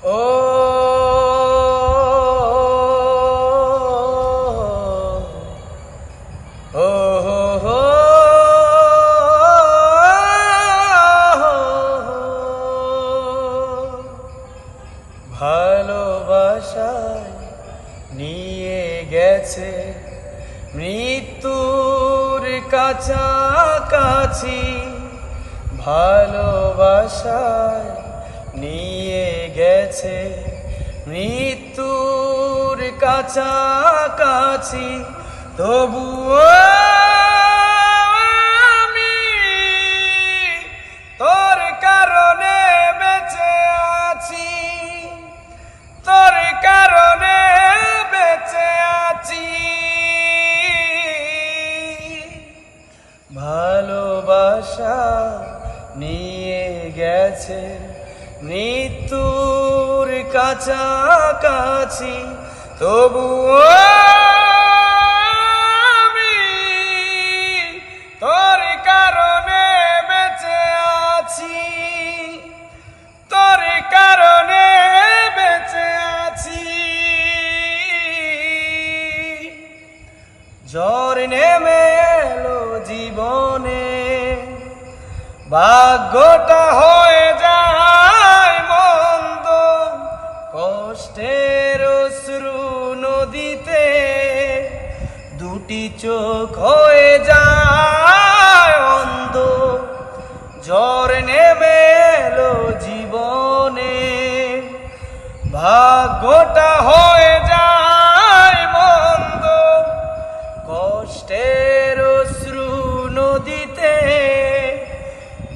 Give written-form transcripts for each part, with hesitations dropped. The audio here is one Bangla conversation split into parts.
ও ও হো ভালোবাসায় নিয়ে গেছে মৃত্যুর কাছাকাছি, ভালোবাসায় নিয়ে গেছে মৃত্যুর কাছাকাছি। তবুও আমি তোর কারণে বেঁচে আছি, তোর কারণে বেঁচে আছি। ভালোবাসা নিয়ে গেছে মৃত্যুর কাছাকাছি, তবুও আমি তোর কারণে বেঁচে আছি, তোর কারণে বেঁচে আছি। ঝড় নেমে এলো জীবনে, ভাগ্যটা হয়ে যায় মন্দ, কষ্টের অশ্রু নদীতে দুটি চোখ হয়ে যায় অন্ধ। ঝড় নেমে এলো জীবনে, ভাগ্যটা হয়ে যায় মন্দ, কষ্টের অশ্রু নদীতে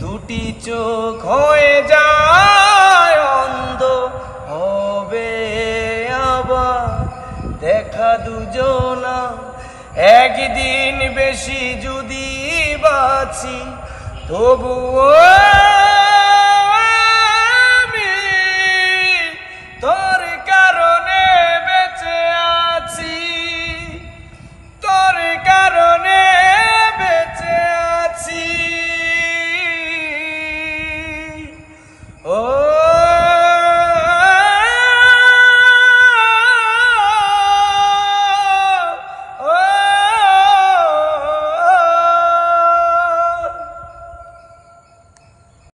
দুটি চোখ হয়ে যায় অন্ধ। হবে আবার দেখা দুজনা একদিন বেশি যদি বাঁচি, তবুও